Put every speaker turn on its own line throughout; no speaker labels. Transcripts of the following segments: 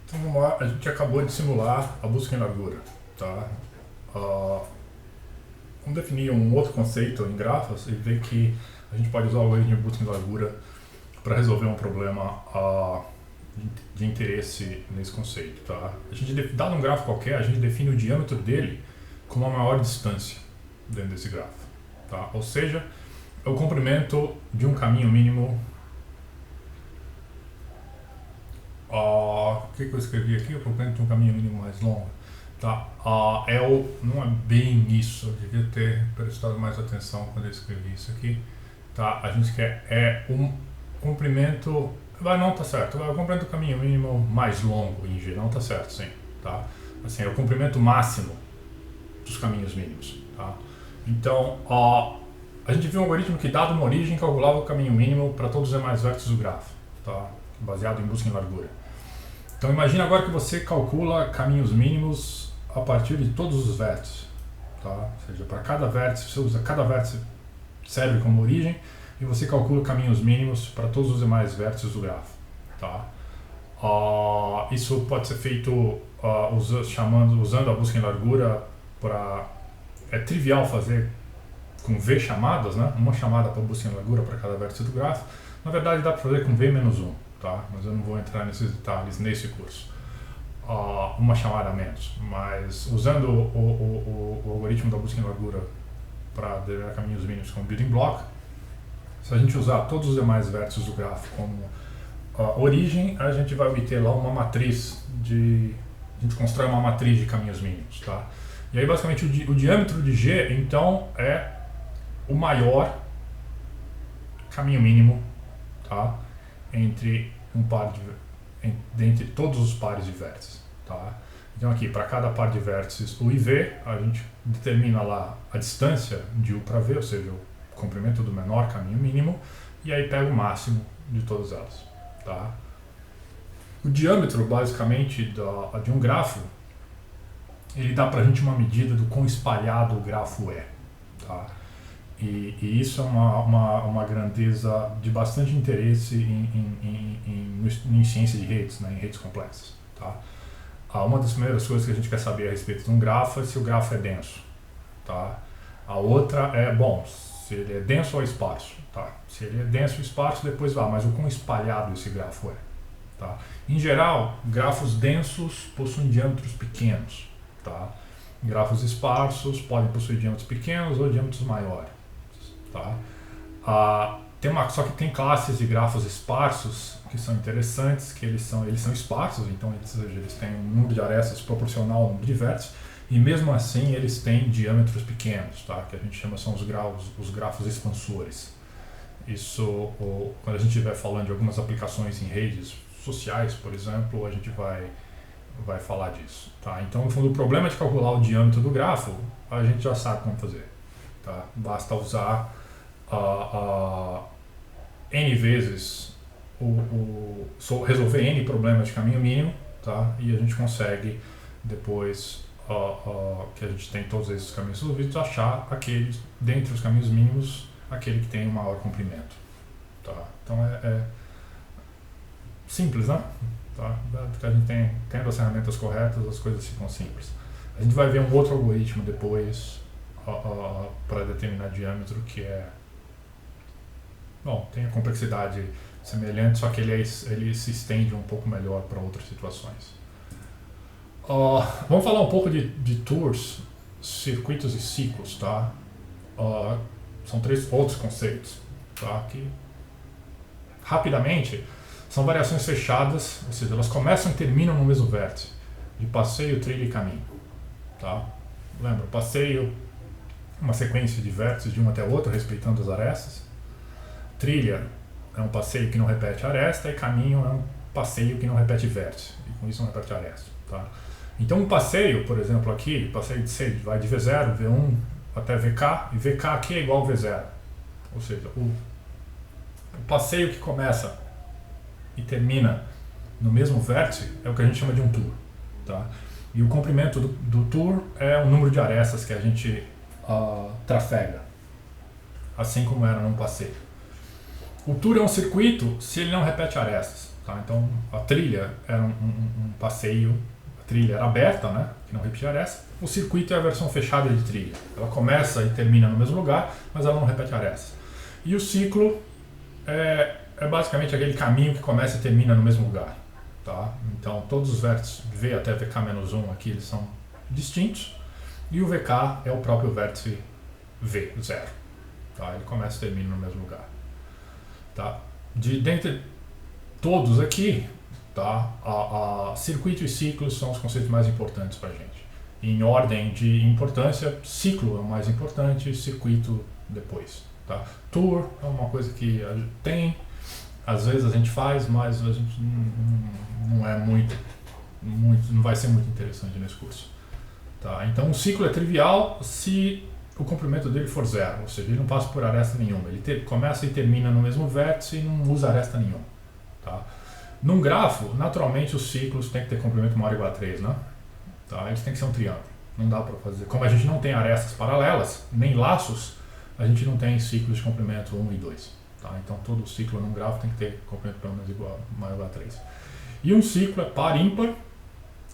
Então vamos lá, a gente acabou de simular a busca em largura, tá? Ah, vamos definir um outro conceito em grafos e ver que a gente pode usar o algoritmo de busca em largura para resolver um problema de interesse nesse conceito, tá? Dado um grafo qualquer, a gente define o diâmetro dele como a maior distância dentro desse grafo, tá? Ou seja, é o comprimento de um caminho mínimo. O que eu escrevi aqui? O comprimento de um caminho mínimo mais longo. Tá? Não é bem isso, eu devia ter prestado mais atenção quando eu escrevi isso aqui. Tá? A gente quer um comprimento. Não tá certo. O comprimento do caminho mínimo mais longo em G, não tá certo, sim. Tá? Assim, é o comprimento máximo dos caminhos mínimos. Tá? Então, a gente viu um algoritmo que, dado uma origem, calculava o caminho mínimo para todos os demais vértices do grafo, tá? Baseado em busca em largura. Então, imagina agora que você calcula caminhos mínimos a partir de todos os vértices. Tá? Ou seja, para cada vértice, você usa cada vértice serve como origem e você calcula caminhos mínimos para todos os demais vértices do grafo. Tá? Isso pode ser feito usando a busca em largura. É trivial fazer com V chamadas, né? Uma chamada para busca em largura para cada vértice do grafo. Na verdade, dá para fazer com V menos 1, tá? Mas eu não vou entrar nesses detalhes nesse curso. Uma chamada a menos. Mas usando o algoritmo da busca em largura para derivar caminhos mínimos como building block, se a gente usar todos os demais vértices do grafo como origem, a gente vai obter lá uma matriz a gente constrói uma matriz de caminhos mínimos, tá? E aí, basicamente, o diâmetro de G, então, é o maior caminho mínimo, tá? Entre todos os pares de vértices, tá? Então aqui, para cada par de vértices U e V, a gente determina lá a distância de U para V, ou seja, o comprimento do menor caminho mínimo, e aí pega o máximo de todas elas, tá? O diâmetro, basicamente, de um grafo, ele dá pra gente uma medida do quão espalhado o grafo é, tá? E isso é uma grandeza de bastante interesse em ciência de redes, né, em redes complexas. Tá? Uma das primeiras coisas que a gente quer saber a respeito de um grafo é se o grafo é denso. Tá? A outra é, se ele é denso ou esparso. Tá? Se ele é denso ou esparso, depois mas o quão espalhado esse grafo é. Tá? Em geral, grafos densos possuem diâmetros pequenos. Tá? Grafos esparsos podem possuir diâmetros pequenos ou diâmetros maiores. Tá? Só que tem classes de grafos esparsos que são interessantes, que eles são esparsos, então eles têm um número de arestas proporcional ao número de vértices, e mesmo assim eles têm diâmetros pequenos, tá? Que a gente chama são os grafos expansores. Isso, quando a gente estiver falando de algumas aplicações em redes sociais, por exemplo, a gente vai falar disso. Tá? Então, no fundo, o problema de calcular o diâmetro do grafo, a gente já sabe como fazer. Tá? Basta usar N vezes resolver N problemas de caminho mínimo, tá? E a gente consegue, depois que a gente tem todos esses caminhos resolvidos, achar dentre os caminhos mínimos, aquele que tem o maior comprimento. Tá? Então é simples, né? Tá? Porque a gente tendo as ferramentas corretas, as coisas ficam simples. A gente vai ver um outro algoritmo depois para determinar diâmetro, que tem a complexidade semelhante, só que ele se estende um pouco melhor para outras situações. Vamos falar um pouco de tours, circuitos e ciclos, tá? São 3 outros conceitos, tá? Que, rapidamente, são variações fechadas, ou seja, elas começam e terminam no mesmo vértice, de passeio, trilha e caminho. Tá? Lembra, passeio, uma sequência de vértices de um até o outro, respeitando as arestas. Trilha é um passeio que não repete aresta, e caminho é um passeio que não repete vértice, e com isso não repete aresta. Tá? Então, um passeio, por exemplo, aqui, passeio de C vai de V0, V1 até VK, e VK aqui é igual a V0. Ou seja, o passeio que começa e termina no mesmo vértice é o que a gente chama de um tour. Tá? E o comprimento do tour é o número de arestas que a gente trafega, assim como era num passeio. O tour é um circuito se ele não repete arestas. Tá? Então a trilha era um passeio, a trilha era aberta, né? Que não repetia arestas. O circuito é a versão fechada de trilha. Ela começa e termina no mesmo lugar, mas ela não repete arestas. E o ciclo é basicamente aquele caminho que começa e termina no mesmo lugar. Tá? Então todos os vértices V até VK-1 aqui eles são distintos, e o VK é o próprio vértice V, 0. Tá? Ele começa e termina no mesmo lugar. Tá? Dentre todos aqui, tá? Circuito e ciclo são os conceitos mais importantes para a gente. Em ordem de importância, ciclo é o mais importante, circuito depois. Tá? Tour é uma coisa que a gente tem, às vezes a gente faz, mas a gente não é muito, não vai ser muito interessante nesse curso. Tá? Então o ciclo é trivial se o comprimento dele for 0, ou seja, ele não passa por aresta nenhuma. Ele começa e termina no mesmo vértice e não usa aresta nenhuma. Tá? Num grafo, naturalmente os ciclos têm que ter comprimento maior ou igual a 3, né? Tá? Eles têm que ser um triângulo. Não dá para fazer. Como a gente não tem arestas paralelas, nem laços, a gente não tem ciclos de comprimento 1 e 2. Tá? Então todo ciclo num grafo tem que ter comprimento pelo menos maior ou igual a 3. E um ciclo é par ímpar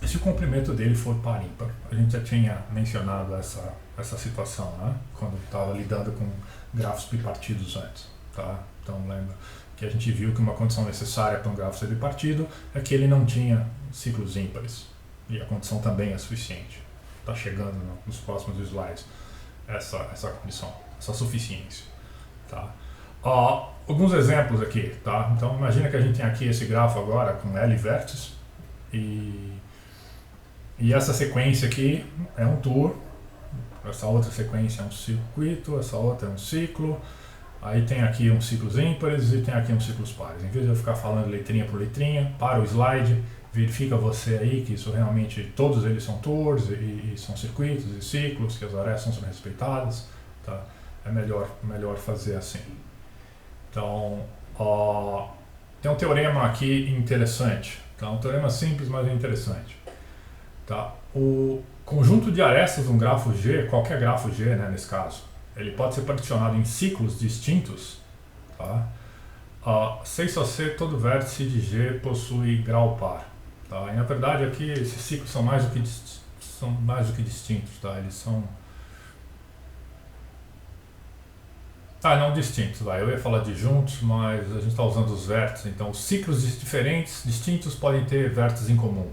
se o comprimento dele for par ímpar. A gente já tinha mencionado essa situação, né? Quando estava lidando com grafos bipartidos antes. Tá? Então lembra que a gente viu que uma condição necessária para um grafo ser bipartido é que ele não tinha ciclos ímpares. E a condição também é suficiente. Está chegando nos próximos slides essa condição, essa suficiência. Tá? Alguns exemplos aqui. Tá? Então imagina que a gente tem aqui esse grafo agora com L vértices e essa sequência aqui é um tour, essa outra sequência é um circuito, essa outra é um ciclo, aí tem aqui uns ciclos ímpares e tem aqui uns ciclos pares. Em vez de eu ficar falando letrinha por letrinha, para o slide, verifica você aí que isso realmente, todos eles são tours e são circuitos e ciclos, que as arestas são respeitadas. Tá? É melhor fazer assim. Então, tem um teorema aqui interessante. Tá? Um teorema simples, mas é interessante. Tá? O conjunto de arestas de um grafo G, qualquer grafo G, né, nesse caso, ele pode ser particionado em ciclos distintos. Tá? Se só C, todo vértice de G possui grau par. Tá? E na verdade aqui esses ciclos são mais do que distintos. Tá? Eles são... não distintos. Eu ia falar de juntos, mas a gente está usando os vértices. Então os ciclos distintos podem ter vértices em comum.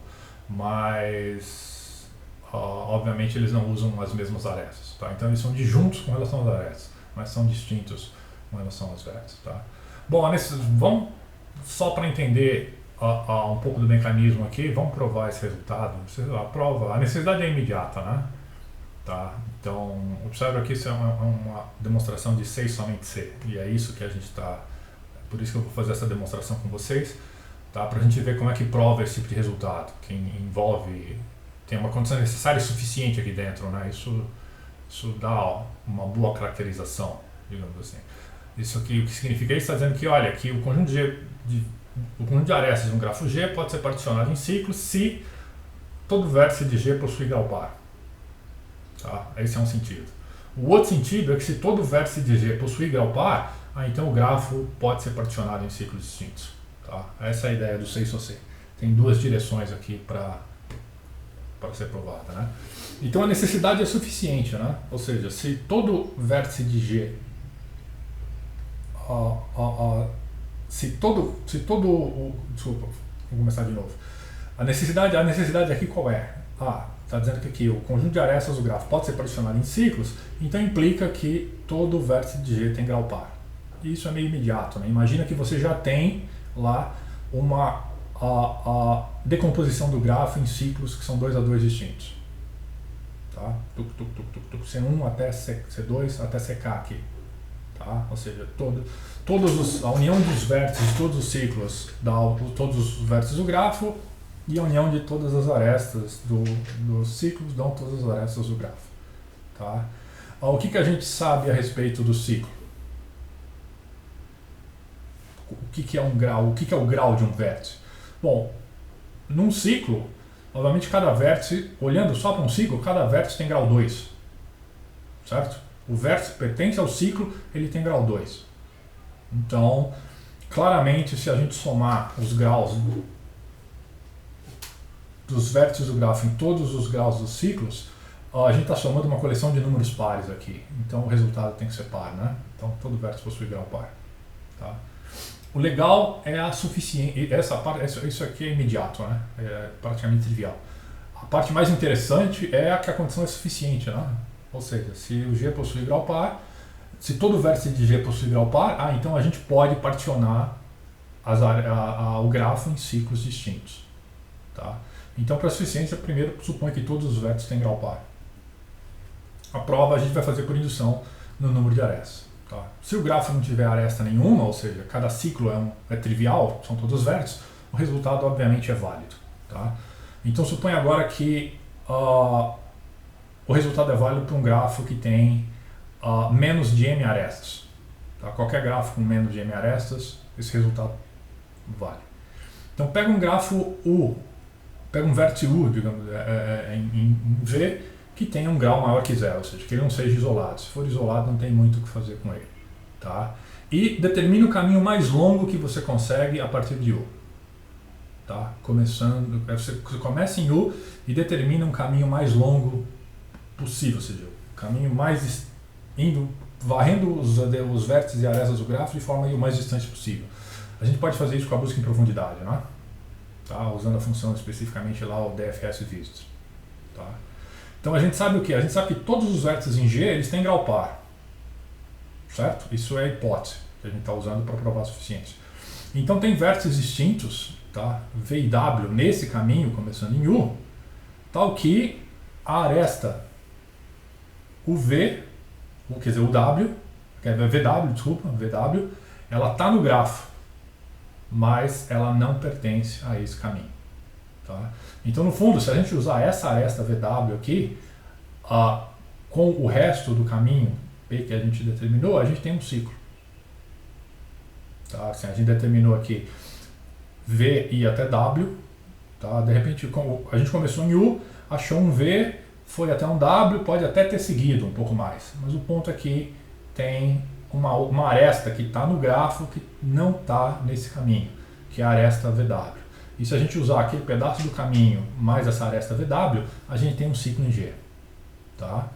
Mas obviamente eles não usam as mesmas arestas, tá? Então eles são disjuntos com relação às arestas, mas são distintos com relação aos vértices, tá? Bom, vamos só para entender um pouco do mecanismo aqui, vamos provar esse resultado. A necessidade é imediata, né? Tá? Então observa aqui, isso é uma demonstração de C e somente C, e é isso que a gente está, por isso que eu vou fazer essa demonstração com vocês. Tá? Para a gente ver como é que prova esse tipo de resultado, que envolve, tem uma condição necessária e suficiente aqui dentro, né? Isso dá uma boa caracterização, digamos assim. Isso aqui, o que significa isso? Está dizendo que, olha, que o conjunto de arestas de um grafo G pode ser particionado em ciclos se todo vértice de G possui grau par. Tá? Esse é um sentido. O outro sentido é que se todo vértice de G possui grau par, então o grafo pode ser particionado em ciclos distintos. Tá? Essa é a ideia do C só C. Tem duas direções aqui para ser provada. Né? Então a necessidade é suficiente. Né? Ou seja, se todo vértice de G, desculpa, vou começar de novo. A necessidade aqui qual é? Está dizendo que aqui o conjunto de arestas do grafo pode ser particionado em ciclos, então implica que todo vértice de G tem grau par. E isso é meio imediato. Né? Imagina que você já tem lá uma decomposição do grafo em ciclos que são 2 a 2 distintos. Tá? C1 até C2 até CK aqui. Tá? Ou seja, a união dos vértices de todos os ciclos dá todos os vértices do grafo, e a união de todas as arestas dos ciclos dão todas as arestas do grafo. Tá? O que a gente sabe a respeito do ciclo? O que é um grau? O que é o grau de um vértice? Bom, num ciclo, obviamente cada vértice, olhando só para um ciclo, cada vértice tem grau 2. Certo? O vértice pertence ao ciclo, ele tem grau 2. Então, Claramente, se a gente somar os graus dos vértices do grafo em todos os graus dos ciclos, a gente está somando uma coleção de números pares aqui. Então o resultado tem que ser par, né? Então todo vértice possui grau par. Tá? O legal é a suficiência. Essa parte, isso aqui é imediato, né? É praticamente trivial. A parte mais interessante é que a condição é suficiente, né? Ou seja, se o G possui grau par, se todo vértice de G possui grau par, então a gente pode particionar o grafo em ciclos distintos. Tá? Então, para a suficiência, primeiro supõe que todos os vértices têm grau par. A prova a gente vai fazer por indução no número de arestas. Tá? Se o grafo não tiver aresta nenhuma, ou seja, cada ciclo é trivial, são todos vértices, o resultado obviamente é válido. Tá? Então suponha agora que o resultado é válido para um grafo que tem menos de m arestas. Tá? Qualquer grafo com menos de m arestas, esse resultado vale. Então pega um grafo U, pega um vértice U, digamos, em V, que tenha um grau maior que zero, ou seja, que ele não seja isolado. Se for isolado, não tem muito o que fazer com ele. Tá? E determine o caminho mais longo que você consegue a partir de U. Tá? Você começa em U e determina um caminho mais longo possível, ou seja, o caminho mais varrendo os vértices e arestas do grafo de forma o mais distante possível. A gente pode fazer isso com a busca em profundidade, né? Tá? Usando a função especificamente lá, o DFS visit. Tá? Então a gente sabe o que? A gente sabe que todos os vértices em G eles têm grau par. Certo? Isso é a hipótese que a gente está usando para provar a suficiência. Então tem vértices distintos, tá? V e W nesse caminho, começando em U, tal que a aresta o W, VW, ela está no grafo, mas ela não pertence a esse caminho. Tá? Então, no fundo, se a gente usar essa aresta VW aqui, com o resto do caminho P que a gente determinou, a gente tem um ciclo. Tá? Assim, a gente determinou aqui V e até W. Tá? De repente, a gente começou em U, achou um V, foi até um W, pode até ter seguido um pouco mais. Mas o ponto é que tem uma aresta que está no grafo que não está nesse caminho, que é a aresta VW. E se a gente usar aquele pedaço do caminho mais essa aresta VW, a gente tem um ciclo em G. Tá?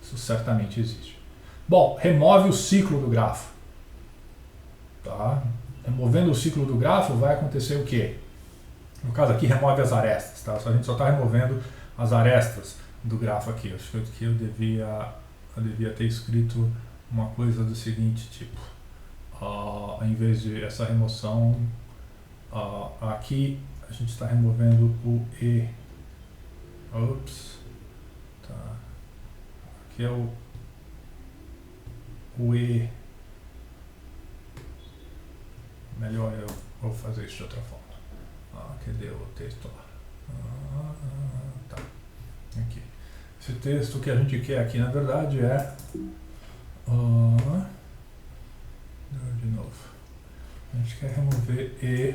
Isso certamente existe. Bom, remove o ciclo do grafo. Tá? Removendo o ciclo do grafo, vai acontecer o quê? No caso aqui, remove as arestas. Tá? A gente só está removendo as arestas do grafo aqui. Acho que eu devia ter escrito uma coisa do seguinte tipo. Em vez de essa remoção, aqui a gente está removendo o E. Ops. Tá. Aqui é o E. Melhor eu vou fazer isso de outra forma. Cadê o texto lá? Tá. Aqui. Esse texto que a gente quer aqui, na verdade, é... de novo. A gente quer remover E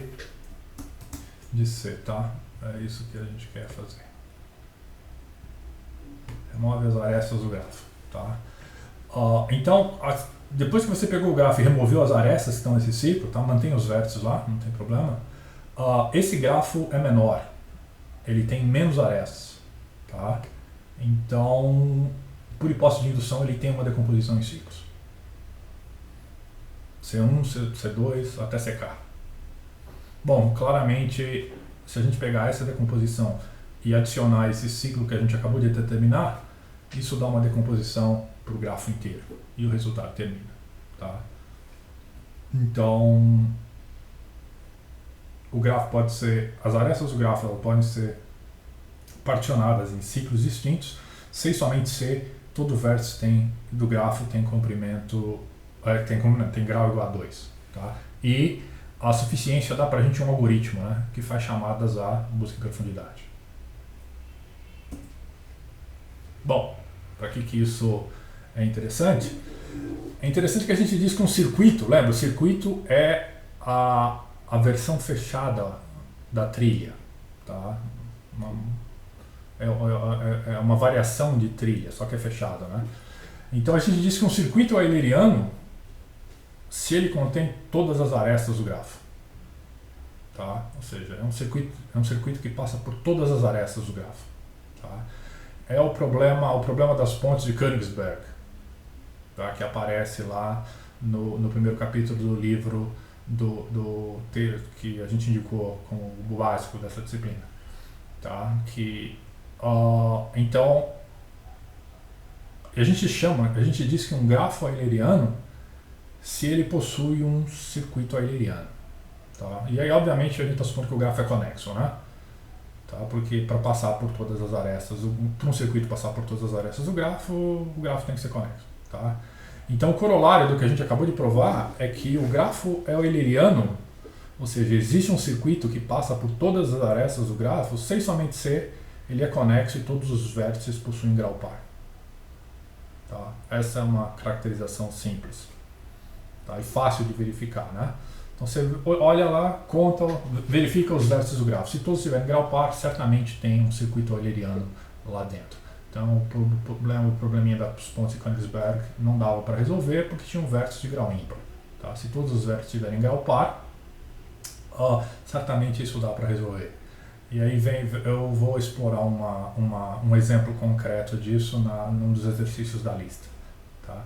de C, tá? É isso que a gente quer fazer. Remove as arestas do grafo, tá? Então, depois que você pegou o grafo e removeu as arestas que estão nesse ciclo, tá? Mantém os vértices lá, não tem problema. Esse grafo é menor, ele tem menos arestas, tá? Então, por hipótese de indução, ele tem uma decomposição em ciclos. C1, C2 até CK. Bom, claramente, se a gente pegar essa decomposição e adicionar esse ciclo que a gente acabou de determinar, isso dá uma decomposição para o grafo inteiro e o resultado termina. Tá? Então, o grafo pode ser, as arestas do grafo elas podem ser particionadas em ciclos distintos, se somente C, todo vértice do grafo tem comprimento, tem grau igual a 2. Tá? E a suficiência dá para a gente um algoritmo, né, que faz chamadas à busca em profundidade. Bom, para que isso é interessante? É interessante que a gente diz que um circuito, lembra? O circuito é a versão fechada da trilha. Tá? É uma variação de trilha, só que é fechada. Né? Então a gente diz que um circuito euleriano se ele contém todas as arestas do grafo. Tá? Ou seja, é um circuito que passa por todas as arestas do grafo. Tá? É o problema das pontes de Königsberg, tá? Que aparece lá no primeiro capítulo do livro que a gente indicou como o básico dessa disciplina. Tá? Então, a gente diz que um grafo euleriano se ele possui um circuito euleriano. Tá? E aí, obviamente, a gente está supondo que o grafo é conexo, né? Tá? Porque para passar por todas as arestas, para um circuito passar por todas as arestas do grafo, o grafo tem que ser conexo. Tá? Então, o corolário do que a gente acabou de provar é que o grafo é euleriano, ou seja, existe um circuito que passa por todas as arestas do grafo, sem somente ser, ele é conexo e todos os vértices possuem grau par. Tá? Essa é uma caracterização simples, tá? E fácil de verificar, né? Então você olha lá, conta, verifica os vértices do grafo. Se todos tiverem grau par, certamente tem um circuito euleriano lá dentro. Então o probleminha das pontes de Königsberg não dava para resolver porque tinha um vértice de grau ímpar. Tá? Se todos os vértices tiverem grau par, certamente isso dá para resolver. E aí eu vou explorar um exemplo concreto disso num dos exercícios da lista. Tá?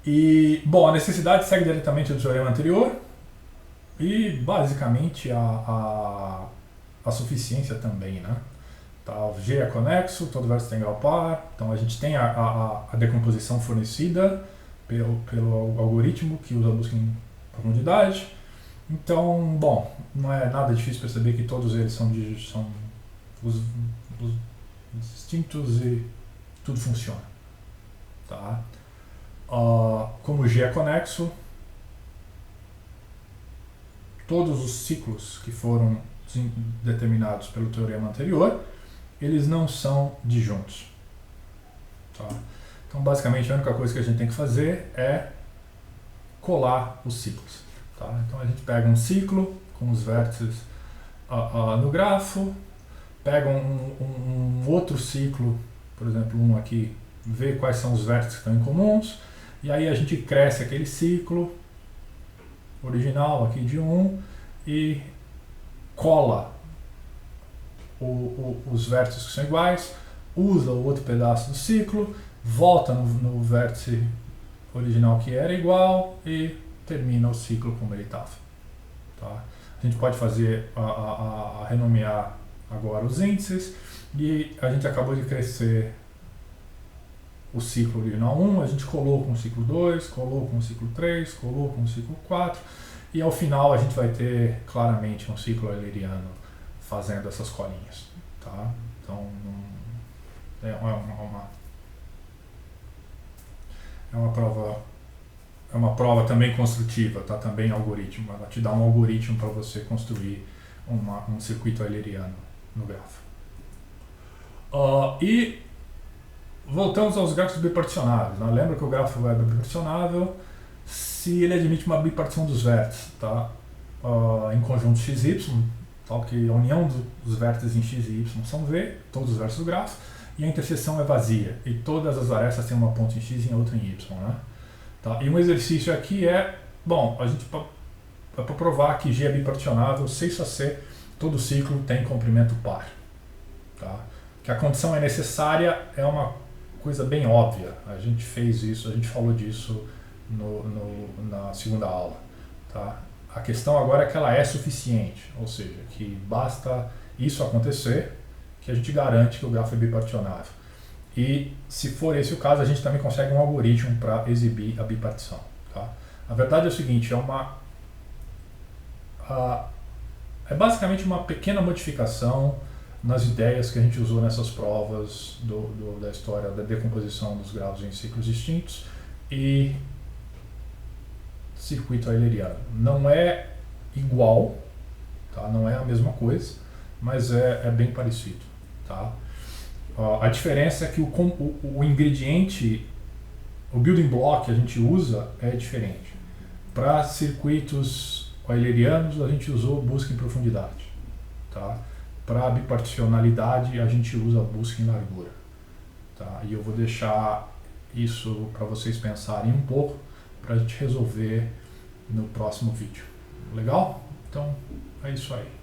E, bom, a necessidade segue diretamente do teorema anterior e basicamente a suficiência também, né? Tá? O G é conexo, todo vértice tem grau par, então a gente tem a decomposição fornecida pelo algoritmo que usa a busca em profundidade. Então, bom, não é nada difícil perceber que todos eles são os distintos e tudo funciona. Tá? Como o G é conexo, todos os ciclos que foram determinados pelo teorema anterior, eles não são disjuntos. Tá? Então, basicamente, a única coisa que a gente tem que fazer é colar os ciclos. Tá? Então, a gente pega um ciclo com os vértices no grafo, pega um outro ciclo, por exemplo, um aqui, vê quais são os vértices que estão em comuns, e aí a gente cresce aquele ciclo original aqui de 1 e cola os vértices que são iguais, usa o outro pedaço do ciclo, volta no vértice original que era igual e termina o ciclo como ele estava. Tá? A gente pode fazer renomear agora os índices e a gente acabou de crescer o ciclo original 1, a gente colou com o ciclo 2, colou com o ciclo 3, colou com o ciclo 4 e ao final a gente vai ter claramente um ciclo euleriano fazendo essas colinhas. Tá? Então é uma prova também construtiva, tá? Também algoritmo. Ela te dá um algoritmo para você construir um circuito euleriano no grafo. E voltamos aos grafos biparticionáveis. Né? Lembra que o grafo é biparticionável se ele admite uma bipartição dos vértices, tá? Em conjunto XY, tal que a união dos vértices em x e y são V, todos os vértices do grafo, e a interseção é vazia, e todas as arestas têm uma ponta em x e outra em y. Né? Tá? E um exercício aqui bom, a gente para provar que G é biparticionável, C só C, todo ciclo tem comprimento par. Tá? Que a condição é necessária é uma coisa bem óbvia. A gente fez isso, a gente falou disso na segunda aula. Tá? A questão agora é que ela é suficiente, ou seja, que basta isso acontecer que a gente garante que o grafo é biparticionável. E se for esse o caso, a gente também consegue um algoritmo para exibir a bipartição. Tá? A verdade é o seguinte, é basicamente uma pequena modificação nas ideias que a gente usou nessas provas da história da decomposição dos grafos em ciclos distintos e circuito euleriano. Não é igual, tá? Não é a mesma coisa, mas é bem parecido. Tá? A diferença é que o ingrediente, o building block que a gente usa é diferente. Para circuitos eulerianos a gente usou busca em profundidade. Tá? Para a biparticionalidade a gente usa busca em largura. Tá? E eu vou deixar isso para vocês pensarem um pouco para a gente resolver no próximo vídeo. Legal? Então é isso aí.